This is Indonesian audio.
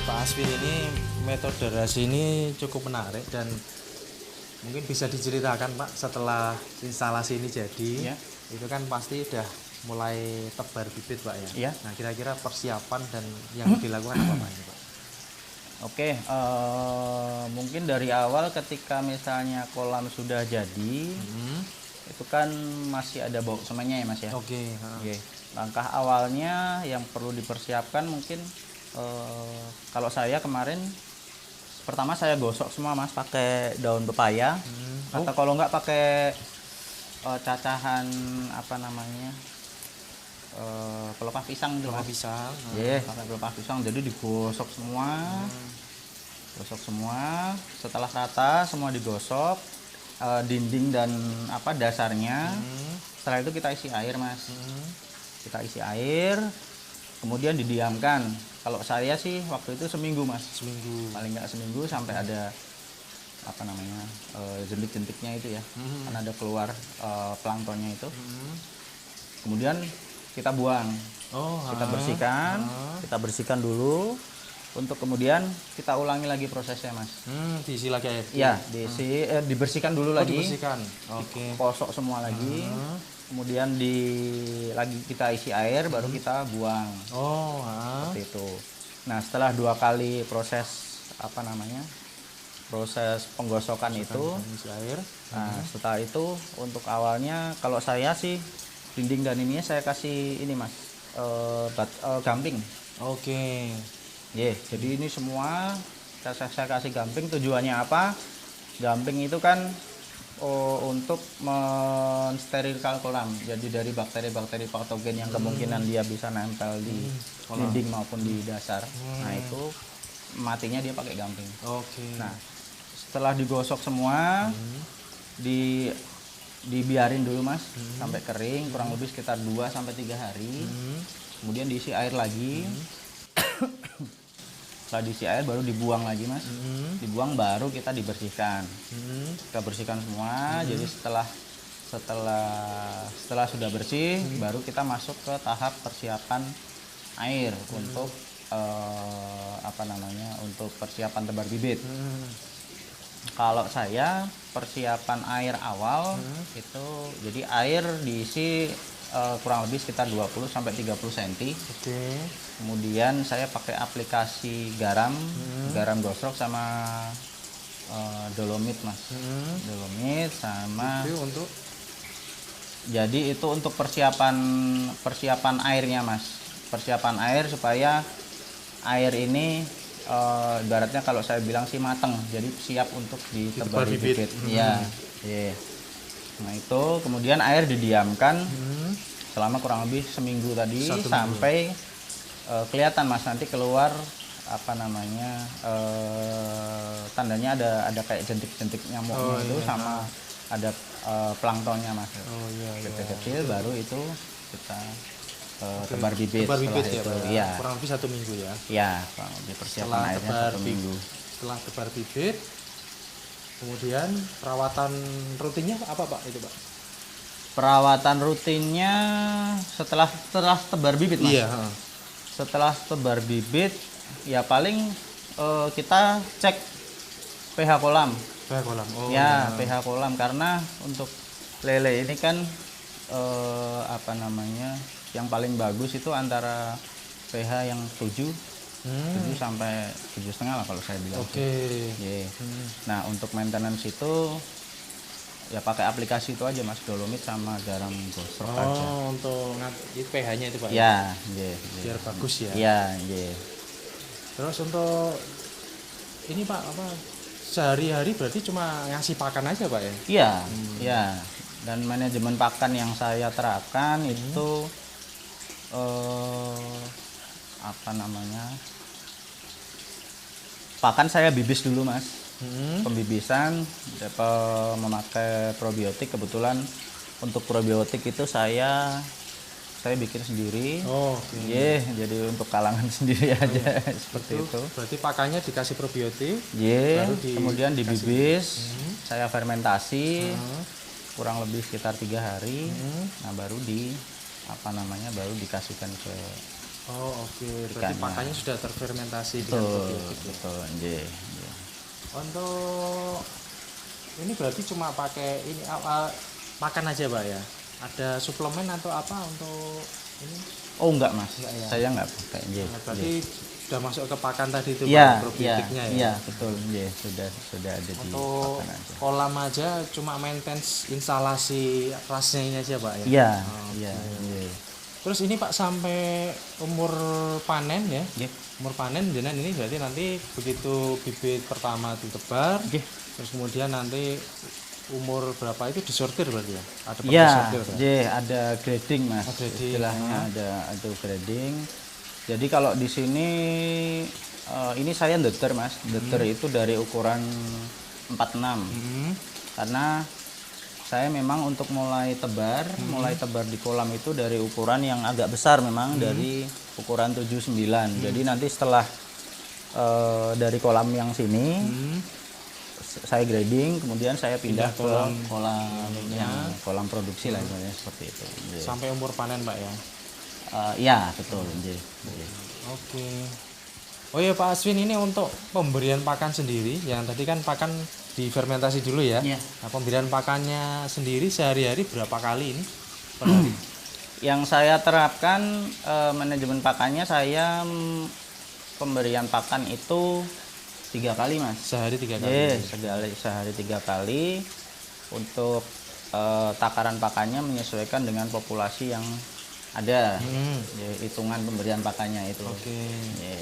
Pak Aswin, ini metode rasi ini cukup menarik dan mungkin bisa diceritakan Pak setelah instalasi ini jadi, itu kan pasti udah mulai tebar bibit Pak ya. Iya. Nah kira-kira persiapan dan yang dilakukan apa Pak ini Pak? Oke, mungkin dari awal ketika misalnya kolam sudah jadi, itu kan masih ada bau semennya ya Mas ya. Oke. Oke. Langkah awalnya yang perlu dipersiapkan mungkin kalau saya kemarin pertama saya gosok semua Mas pakai daun pepaya atau kalau enggak pakai cacahan apa namanya pelepah pisang gitu Pelepah Mas. pisang. Pakai pelepah pisang jadi digosok semua. Gosok semua, setelah rata semua digosok, dinding dan apa dasarnya. Setelah itu kita isi air Mas. Kita isi air, kemudian didiamkan. Kalau saya sih waktu itu seminggu Mas. Seminggu. Paling nggak seminggu sampai ada apa namanya jentik-jentiknya itu ya. Kan ada keluar planktonnya itu. Kemudian kita buang. Kita bersihkan dulu. Untuk kemudian kita ulangi lagi prosesnya Mas. Diisi lagi air. Iya, dibersihkan dulu lagi. Dibersihkan. Oke. Kosok semua lagi. Kemudian lagi kita isi air, baru kita buang. Seperti itu. Nah, setelah 2 kali proses apa namanya? Proses penggosokan itu, isi air. Nah, setelah itu untuk awalnya kalau saya sih dinding dan ininya saya kasih ini Mas, gamping. Oke. Jadi ini semua saya kasih gamping, tujuannya apa? Gamping itu kan untuk mensterilkan kolam. Jadi dari bakteri-bakteri patogen yang kemungkinan dia bisa nempel di dinding maupun di dasar. Nah, itu matinya dia pakai gamping. Oke. Nah, setelah digosok semua, dibiarin dulu Mas sampai kering, kurang lebih sekitar 2 sampai 3 hari. Kemudian diisi air lagi. Setelah diisi air baru dibuang lagi Mas. Dibuang baru kita dibersihkan. Kita bersihkan semua. Jadi setelah sudah bersih, baru kita masuk ke tahap persiapan air untuk untuk persiapan tebar bibit. Kalau saya persiapan air awal itu jadi air diisi kurang lebih sekitar 20 sampai 30 cm. Oke. Kemudian saya pakai aplikasi garam gosok sama dolomit Mas. Dolomit sama Itu untuk jadi itu untuk persiapan airnya Mas. Persiapan air supaya air ini ibaratnya kalau saya bilang sih mateng, jadi siap untuk ditebar bibit. Iya. Nah, itu kemudian air didiamkan selama kurang lebih seminggu tadi sampai kelihatan Mas, nanti keluar apa namanya tandanya ada kayak jentik-jentik nyamuknya itu sama ada planktonnya Mas. Kecil-kecil baru itu kita tebar bibit. Tebar bibit setelah ya, itu. Pak? Iya. Kurang lebih 1 minggu ya. Iya, kurang lebih persiapan airnya 1 minggu. Setelah tebar bibit, kemudian perawatan rutinnya apa Pak itu Pak? Perawatan rutinnya setelah tebar bibit Mas. Iya. Setelah tebar bibit ya paling kita cek pH kolam. pH kolam. pH kolam karena untuk lele ini kan apa namanya yang paling bagus itu antara pH yang 7 sampai 7,5 lah kalau saya bilang. Nah, untuk maintenance itu ya pakai aplikasi itu aja Mas, dolomit sama garam gosok aja. Untuk itu pH-nya itu Pak. Biar bagus ya. Terus untuk ini Pak sehari-hari berarti cuma ngasih pakan aja Pak ya? Iya. Dan manajemen pakan yang saya terapkan itu apa namanya? Pakan saya bibis dulu Mas. Pembibisan memakai probiotik. Kebetulan untuk probiotik itu saya bikin sendiri. Jadi untuk kalangan sendiri aja seperti itu. Berarti pakannya dikasih probiotik. Kemudian dibibis, saya fermentasi kurang lebih sekitar 3 hari. Nah, baru baru dikasihkan ke Oh, oke. Berarti Ikannya. pakannya sudah terfermentasi dengan Betul, probiotik ya. betul, nggih, nggih. Untuk ini berarti cuma pakai ini pakan aja Pak ya? Ada suplemen atau apa untuk ini? Oh enggak mas, Enggak ya? saya enggak pakai. Nggih, Nah, berarti nggih. sudah masuk ke pakan tadi itu Iya, Pak, iya, probiotiknya ya? iya, betul, nggih, sudah ada di Untuk pakan aja. kolam aja cuma maintenance instalasi rasnya ini aja Pak ya? Iya, Oh, iya, nggih. terus ini Pak sampai umur panen ya? Nggih, Umur panen jenengan ini berarti nanti begitu bibit pertama ditebar, nggih. terus kemudian nanti umur berapa itu disortir berarti ya? Ada Iya, disortir Pak? nggih, ada grading mas. Oh, grading. Istilahnya ada grading. Jadi kalau di sini ini saya deter mas. Deter itu dari ukuran 46. Hmm. Karena saya memang untuk mulai tebar di kolam itu dari ukuran yang agak besar memang, dari ukuran 79. Jadi nanti setelah dari kolam yang sini saya grading, kemudian saya pindah ke kolam produksi lah istilahnya, seperti itu. Sampai umur panen Pak ya? Iya, betul. Nggih. Oke. Oh ya Pak Aswin, ini untuk pemberian pakan sendiri, yang tadi kan pakan difermentasi dulu ya. Iya. Nah, pemberian pakannya sendiri sehari-hari berapa kali ini per hari? Yang saya terapkan manajemen pakannya, saya pemberian pakan itu 3 kali mas. Sehari 3 kali. Sehari 3 kali. Untuk takaran pakannya menyesuaikan dengan populasi yang ada. Ya, hitungan pemberian pakannya itu. Oke. Ya,